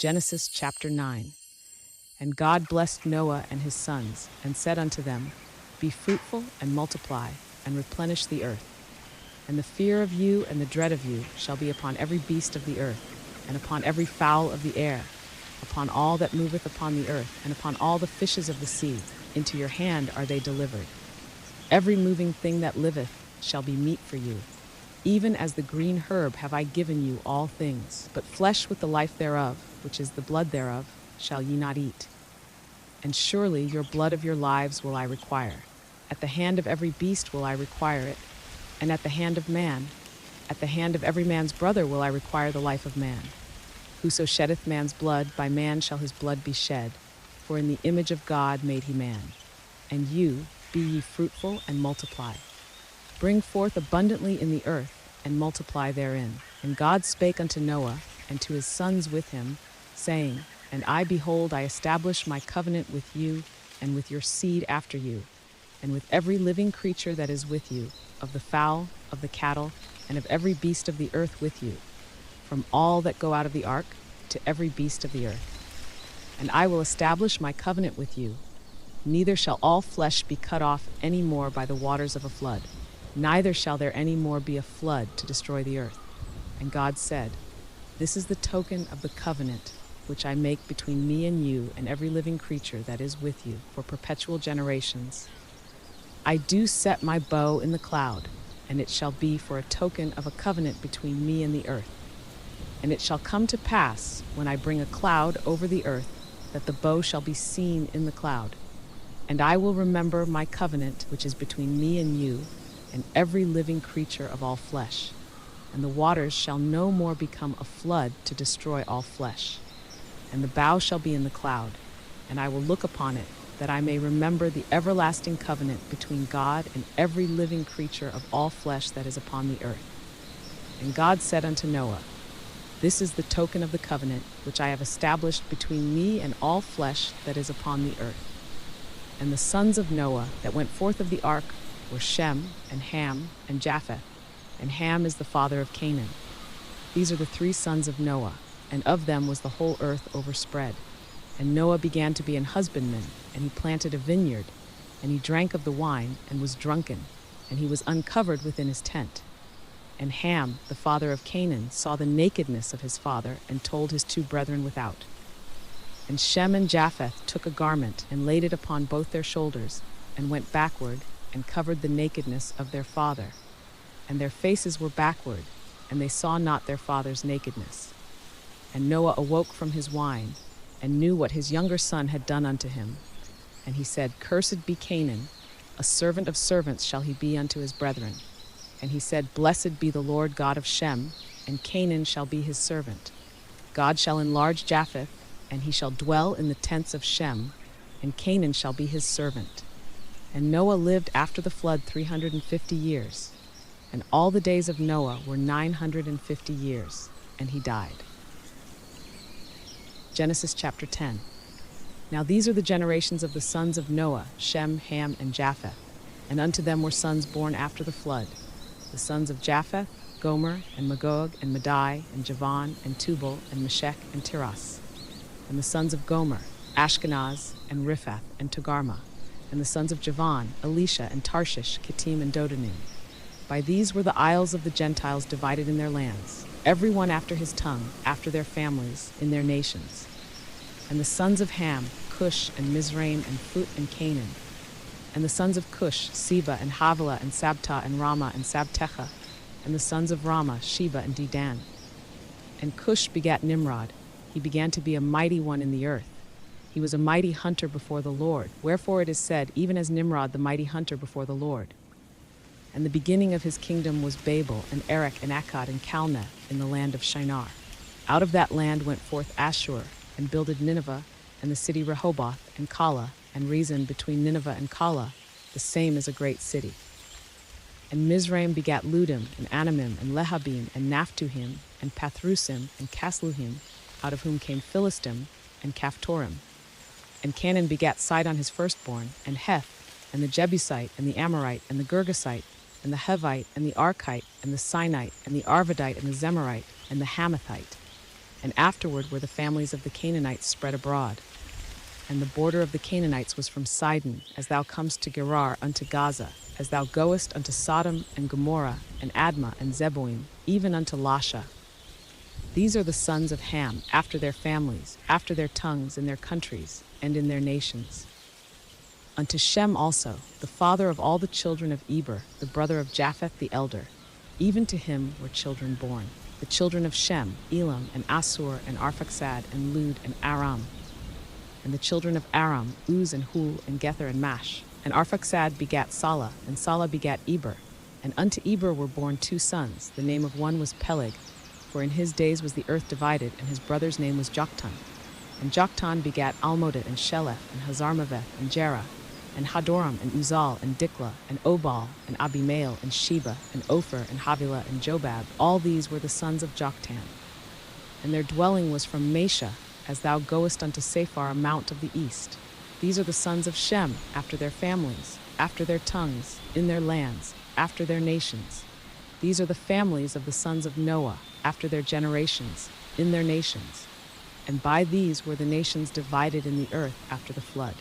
Genesis chapter 9. And God blessed Noah and his sons, and said unto them, Be fruitful and multiply, and replenish the earth. And the fear of you and the dread of you shall be upon every beast of the earth, and upon every fowl of the air, upon all that moveth upon the earth, and upon all the fishes of the sea. Into your hand are they delivered. Every moving thing that liveth shall be meat for you. Even as the green herb have I given you all things, but flesh with the life thereof, which is the blood thereof, shall ye not eat. And surely your blood of your lives will I require. At the hand of every beast will I require it, and at the hand of man, at the hand of every man's brother will I require the life of man. Whoso sheddeth man's blood, by man shall his blood be shed, for in the image of God made he man. And you, be ye fruitful and multiply. Bring forth abundantly in the earth, and multiply therein. And God spake unto Noah, and to his sons with him, saying, And I, behold, I establish my covenant with you, and with your seed after you, and with every living creature that is with you, of the fowl, of the cattle, and of every beast of the earth with you, from all that go out of the ark, to every beast of the earth. And I will establish my covenant with you. Neither shall all flesh be cut off any more by the waters of a flood, neither shall there any more be a flood to destroy the earth. And God said, This is the token of the covenant which I make between me and you and every living creature that is with you for perpetual generations. I do set my bow in the cloud, and it shall be for a token of a covenant between me and the earth. And it shall come to pass, when I bring a cloud over the earth, that the bow shall be seen in the cloud. And I will remember my covenant which is between me and you, and every living creature of all flesh. And the waters shall no more become a flood to destroy all flesh. And the bow shall be in the cloud, and I will look upon it, that I may remember the everlasting covenant between God and every living creature of all flesh that is upon the earth. And God said unto Noah, This is the token of the covenant which I have established between me and all flesh that is upon the earth. And the sons of Noah that went forth of the ark were Shem, and Ham, and Japheth, and Ham is the father of Canaan. These are the three sons of Noah, and of them was the whole earth overspread. And Noah began to be an husbandman, and he planted a vineyard, and he drank of the wine, and was drunken, and he was uncovered within his tent. And Ham, the father of Canaan, saw the nakedness of his father, and told his two brethren without. And Shem and Japheth took a garment, and laid it upon both their shoulders, and went backward, and covered the nakedness of their father. And their faces were backward, and they saw not their father's nakedness. And Noah awoke from his wine, and knew what his younger son had done unto him. And he said, Cursed be Canaan, a servant of servants shall he be unto his brethren. And he said, Blessed be the Lord God of Shem, and Canaan shall be his servant. God shall enlarge Japheth, and he shall dwell in the tents of Shem, and Canaan shall be his servant. And Noah lived after the flood 350 years. And all the days of Noah were 950 years, and he died. Genesis chapter 10. Now these are the generations of the sons of Noah, Shem, Ham, and Japheth. And unto them were sons born after the flood. The sons of Japheth, Gomer, and Magog, and Madai, and Javan, and Tubal, and Meshech, and Tiras. And the sons of Gomer, Ashkenaz, and Riphath, and Togarmah. And the sons of Javan, Elisha, and Tarshish, Kittim, and Dodanim. By these were the isles of the Gentiles divided in their lands, every one after his tongue, after their families, in their nations. And the sons of Ham, Cush, and Mizraim, and Phut, and Canaan. And the sons of Cush, Seba, and Havilah, and Sabta, and Ramah, and Sabtecha. And the sons of Ramah, Sheba, and Dedan. And Cush begat Nimrod. He began to be a mighty one in the earth. He was a mighty hunter before the Lord. Wherefore it is said, even as Nimrod the mighty hunter before the Lord. And the beginning of his kingdom was Babel, and Erech, and Akkad, and Calneh, in the land of Shinar. Out of that land went forth Ashur, and builded Nineveh, and the city Rehoboth, and Calah, and Rezin between Nineveh and Calah, the same is a great city. And Mizraim begat Ludim, and Anamim, and Lehabim, and Naphtuhim, and Pathrusim, and Casluhim, out of whom came Philistim, and Caphtorim. And Canaan begat Sidon his firstborn, and Heth, and the Jebusite, and the Amorite, and the Girgasite, and the Hevite, and the Archite, and the Sinite, and the Arvadite, and the Zemarite, and the Hamathite. And afterward were the families of the Canaanites spread abroad. And the border of the Canaanites was from Sidon, as thou comest to Gerar unto Gaza, as thou goest unto Sodom and Gomorrah, and Admah and Zeboim, even unto Lasha. These are the sons of Ham, after their families, after their tongues, in their countries, and in their nations. Unto Shem also, the father of all the children of Eber, the brother of Japheth the elder, even to him were children born. The children of Shem, Elam, and Assur, and Arphaxad, and Lud, and Aram. And the children of Aram, Uz, and Hul, and Gether, and Mash. And Arphaxad begat Salah, and Salah begat Eber. And unto Eber were born 2 sons. The name of one was Peleg, for in his days was the earth divided, and his brother's name was Joktan. And Joktan begat Almodad, and Sheleph, and Hazarmaveth, and Jerah, and Hadoram, and Uzal, and Diklah, and Obal, and Abimael, and Sheba, and Ophir, and Havilah, and Jobab. All these were the sons of Joktan. And their dwelling was from Mesha, as thou goest unto Sephar, a mount of the east. These are the sons of Shem, after their families, after their tongues, in their lands, after their nations. These are the families of the sons of Noah, after their generations, in their nations. And by these were the nations divided in the earth after the flood.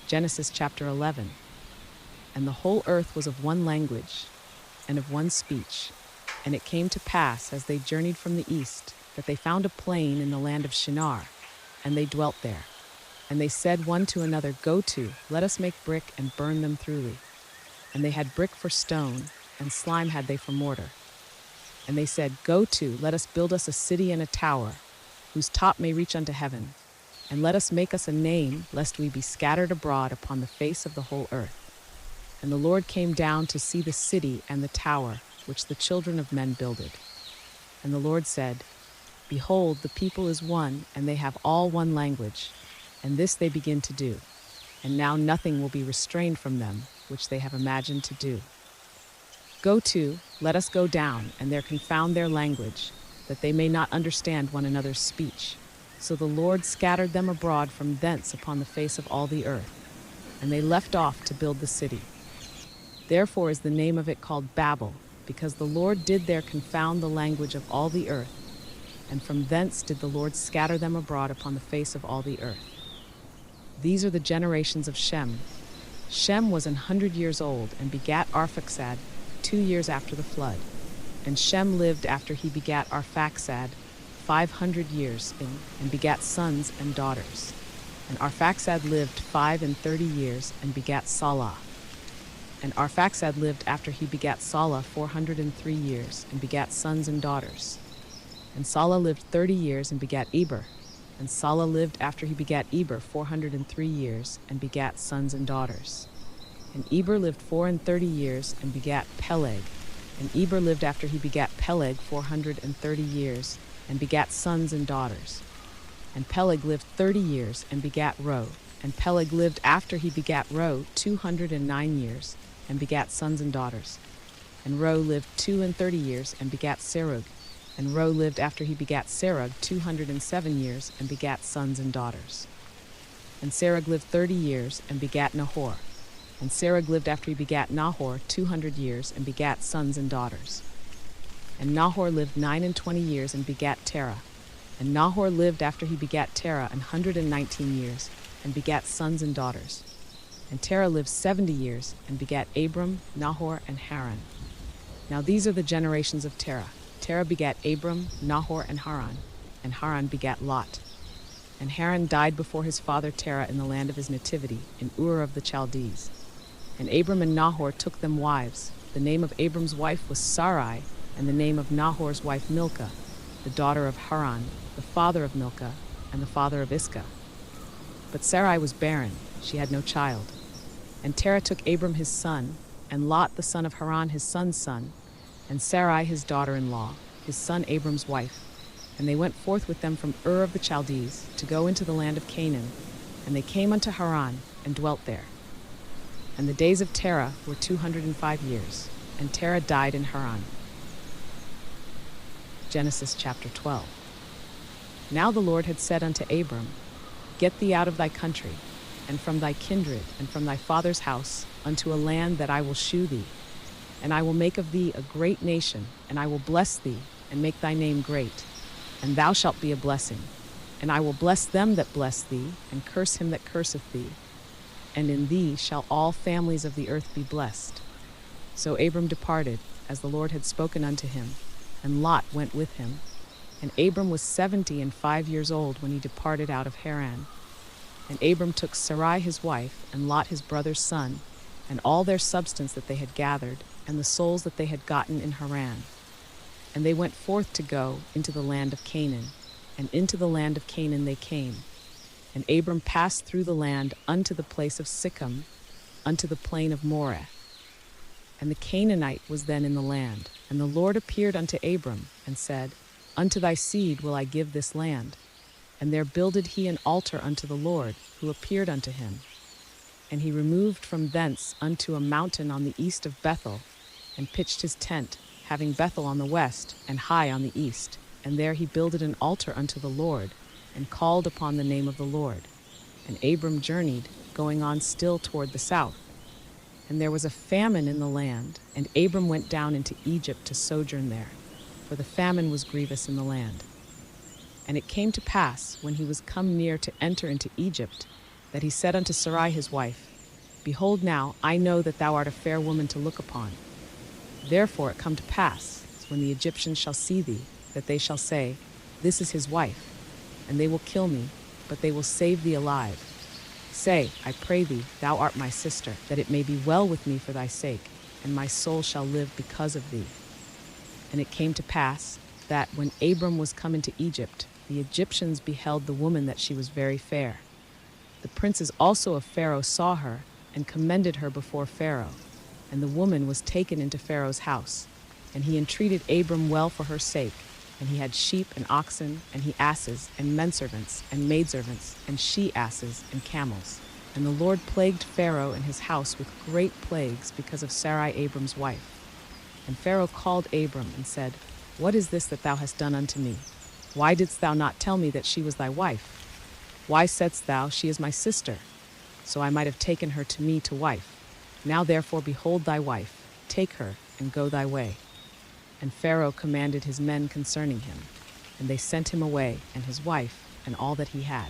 Genesis chapter 11. And the whole earth was of one language, and of one speech. And it came to pass, as they journeyed from the east, that they found a plain in the land of Shinar, and they dwelt there. And they said one to another, Go to, let us make brick and burn them thoroughly. And they had brick for stone, and slime had they for mortar. And they said, Go to, let us build us a city and a tower, whose top may reach unto heaven. And let us make us a name, lest we be scattered abroad upon the face of the whole earth. And the Lord came down to see the city and the tower, which the children of men builded. And the Lord said, Behold, the people is one, and they have all one language, and this they begin to do. And now nothing will be restrained from them, which they have imagined to do. Go to, let us go down, and there confound their language, that they may not understand one another's speech. So the Lord scattered them abroad from thence upon the face of all the earth, and they left off to build the city. Therefore is the name of it called Babel, because the Lord did there confound the language of all the earth, and from thence did the Lord scatter them abroad upon the face of all the earth. These are the generations of Shem. Shem was 100 years old, and begat Arphaxad 2 years after the flood. And Shem lived after he begat Arphaxad 500 years, and begat sons and daughters. And Arphaxad lived 35 years, and begat Salah. And Arphaxad lived after he begat Salah 403 years, and begat sons and daughters. And Salah lived 30 years, and begat Eber. And Salah lived after he begat Eber 403 years, and begat sons and daughters. And Eber lived 34 years, and begat Peleg. And Eber lived after he begat Peleg 430 years, and begat sons and daughters. And Peleg lived 30 years, and begat Ro. And Peleg lived after he begat Ro 209 years, and begat sons and daughters. And Ro lived 32 years, and begat Serug. And Ro lived after he begat Serug 207 years, and begat sons and daughters. And Serug lived 30 years, and begat Nahor. And Serug lived after he begat Nahor 200 years, and begat sons and daughters. And Nahor lived 29 years, and begat Terah. And Nahor lived after he begat Terah 119 years, and begat sons and daughters. And Terah lived 70 years, and begat Abram, Nahor, and Haran. Now these are the generations of Terah. Terah begat Abram, Nahor, and Haran begat Lot. And Haran died before his father Terah in the land of his nativity, in Ur of the Chaldees. And Abram and Nahor took them wives. The name of Abram's wife was Sarai, and the name of Nahor's wife Milcah, the daughter of Haran, the father of Milcah, and the father of Iscah. But Sarai was barren, she had no child. And Terah took Abram his son, and Lot the son of Haran his son's son, and Sarai his daughter-in-law, his son Abram's wife. And they went forth with them from Ur of the Chaldees to go into the land of Canaan, and they came unto Haran, and dwelt there. And the days of Terah were 205 years, and Terah died in Haran. Genesis chapter 12. Now the Lord had said unto Abram, Get thee out of thy country, and from thy kindred, and from thy father's house, unto a land that I will shew thee. And I will make of thee a great nation, and I will bless thee, and make thy name great, and thou shalt be a blessing. And I will bless them that bless thee, and curse him that curseth thee. And in thee shall all families of the earth be blessed. So Abram departed, as the Lord had spoken unto him, and Lot went with him. And Abram was 75 years old when he departed out of Haran. And Abram took Sarai his wife, and Lot his brother's son, and all their substance that they had gathered, and the souls that they had gotten in Haran. And they went forth to go into the land of Canaan, and into the land of Canaan they came. And Abram passed through the land unto the place of Sichem, unto the plain of Moreh. And the Canaanite was then in the land. And the Lord appeared unto Abram, and said, Unto thy seed will I give this land. And there builded he an altar unto the Lord, who appeared unto him. And he removed from thence unto a mountain on the east of Bethel, and pitched his tent, having Bethel on the west, and Hai on the east. And there he builded an altar unto the Lord, and called upon the name of the Lord. And Abram journeyed, going on still toward the south. And there was a famine in the land, and Abram went down into Egypt to sojourn there, for the famine was grievous in the land. And it came to pass, when he was come near to enter into Egypt, that he said unto Sarai his wife, Behold now, I know that thou art a fair woman to look upon. Therefore it come to pass, when the Egyptians shall see thee, that they shall say, This is his wife, and they will kill me, but they will save thee alive. Say, I pray thee, thou art my sister, that it may be well with me for thy sake, and my soul shall live because of thee. And it came to pass, that when Abram was come into Egypt, the Egyptians beheld the woman that she was very fair. The princes also of Pharaoh saw her, and commended her before Pharaoh. And the woman was taken into Pharaoh's house. And he entreated Abram well for her sake. And he had sheep and oxen, and he asses, and menservants, and maidservants, and she-asses, and camels. And the Lord plagued Pharaoh and his house with great plagues because of Sarai Abram's wife. And Pharaoh called Abram, and said, What is this that thou hast done unto me? Why didst thou not tell me that she was thy wife? Why saidst thou, She is my sister? So I might have taken her to me to wife. Now therefore behold thy wife, take her, and go thy way. And Pharaoh commanded his men concerning him, and they sent him away, and his wife, and all that he had.